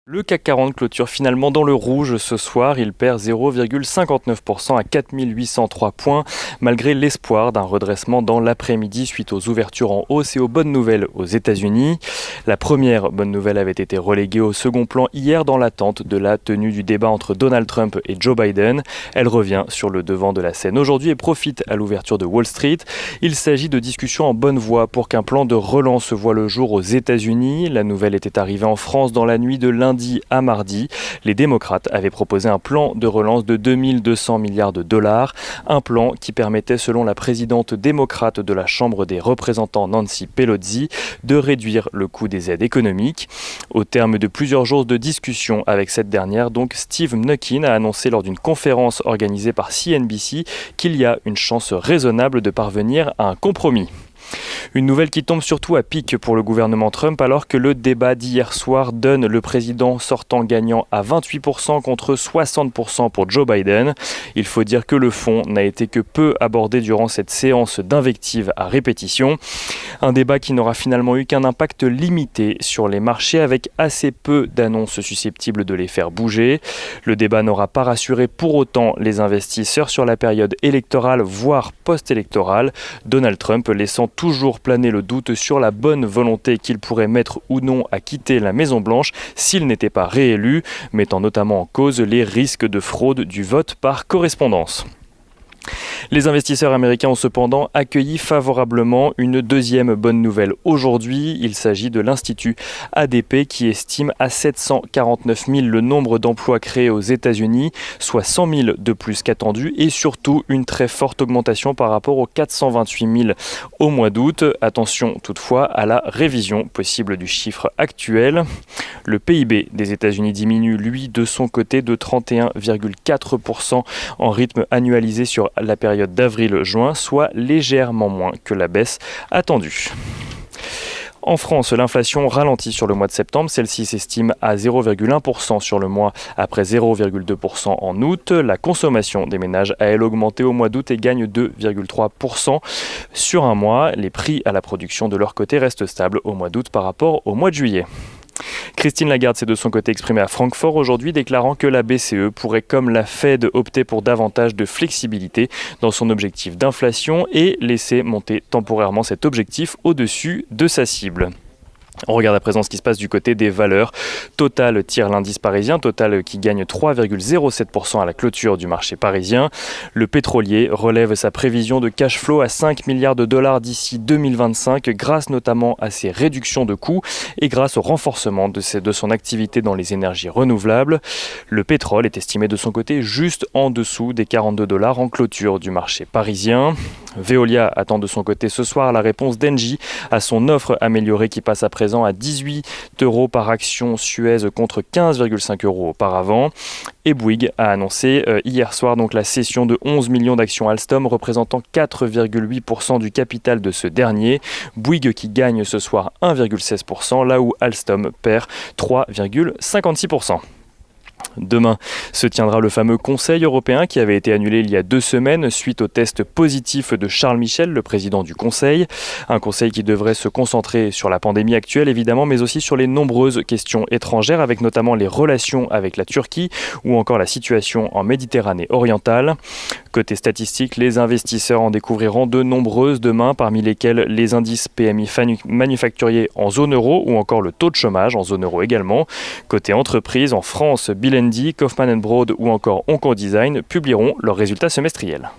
Le CAC 40 clôture finalement dans le rouge ce soir. Il perd 0,59% à 4803 points, malgré l'espoir d'un redressement dans l'après-midi suite aux ouvertures en hausse et aux bonnes nouvelles aux États-Unis. La première bonne nouvelle avait été reléguée au second plan hier dans l'attente de la tenue du débat entre Donald Trump et Joe Biden. Elle revient sur le devant de la scène aujourd'hui et profite à l'ouverture de Wall Street. Il s'agit de discussions en bonne voie pour qu'un plan de relance voie le jour aux États-Unis. La nouvelle était arrivée en France dans la nuit de lundi à mardi. Les démocrates avaient proposé un plan de relance de 2200 milliards de dollars, un plan qui permettait, selon la présidente démocrate de la Chambre des représentants Nancy Pelosi, de réduire le coût des aides économiques. Au terme de plusieurs jours de discussion avec cette dernière, donc Steve Mnuchin a annoncé lors d'une conférence organisée par CNBC qu'il y a une chance raisonnable de parvenir à un compromis. Une nouvelle qui tombe surtout à pic pour le gouvernement Trump alors que le débat d'hier soir donne le président sortant gagnant à 28% contre 60% pour Joe Biden. Il faut dire que le fond n'a été que peu abordé durant cette séance d'invectives à répétition. Un débat qui n'aura finalement eu qu'un impact limité sur les marchés avec assez peu d'annonces susceptibles de les faire bouger. Le débat n'aura pas rassuré pour autant les investisseurs sur la période électorale voire post-électorale. Donald Trump laissant toujours planer le doute sur la bonne volonté qu'il pourrait mettre ou non à quitter la Maison-Blanche s'il n'était pas réélu, mettant notamment en cause les risques de fraude du vote par correspondance. Les investisseurs américains ont cependant accueilli favorablement une deuxième bonne nouvelle aujourd'hui. Il s'agit de l'Institut ADP qui estime à 749 000 le nombre d'emplois créés aux États-Unis, soit 100 000 de plus qu'attendu et surtout une très forte augmentation par rapport aux 428 000 au mois d'août. Attention toutefois à la révision possible du chiffre actuel. Le PIB des États-Unis diminue lui de son côté de 31,4% en rythme annualisé sur la période d'avril-juin, soit légèrement moins que la baisse attendue. En France, l'inflation ralentit sur le mois de septembre. Celle-ci s'estime à 0,1% sur le mois après 0,2% en août. La consommation des ménages a elle augmenté au mois d'août et gagne 2,3% sur un mois. Les prix à la production de leur côté restent stables au mois d'août par rapport au mois de juillet. Christine Lagarde s'est de son côté exprimée à Francfort aujourd'hui, déclarant que la BCE pourrait, comme la Fed, opter pour davantage de flexibilité dans son objectif d'inflation et laisser monter temporairement cet objectif au-dessus de sa cible. On regarde à présent ce qui se passe du côté des valeurs. Total tire l'indice parisien, Total qui gagne 3,07% à la clôture du marché parisien. Le pétrolier relève sa prévision de cash flow à 5 milliards de dollars d'ici 2025 grâce notamment à ses réductions de coûts et grâce au renforcement de son activité dans les énergies renouvelables. Le pétrole est estimé de son côté juste en dessous des 42 dollars en clôture du marché parisien. Veolia attend de son côté ce soir la réponse d'Engie à son offre améliorée qui passe à présent à 18 € par action Suez contre 15,5 € auparavant. Et Bouygues a annoncé hier soir donc la cession de 11 millions d'actions Alstom représentant 4,8% du capital de ce dernier. Bouygues qui gagne ce soir 1,16% là où Alstom perd 3,56%. Demain se tiendra le fameux Conseil européen qui avait été annulé il y a 2 semaines suite au test positif de Charles Michel, le président du Conseil. Un Conseil qui devrait se concentrer sur la pandémie actuelle évidemment, mais aussi sur les nombreuses questions étrangères avec notamment les relations avec la Turquie ou encore la situation en Méditerranée orientale. Côté statistique, les investisseurs en découvriront de nombreuses demain, parmi lesquelles les indices PMI manufacturiers en zone euro ou encore le taux de chômage en zone euro également. Côté entreprise, en France, Bill & Kaufman & Broad ou encore Onco Design publieront leurs résultats semestriels.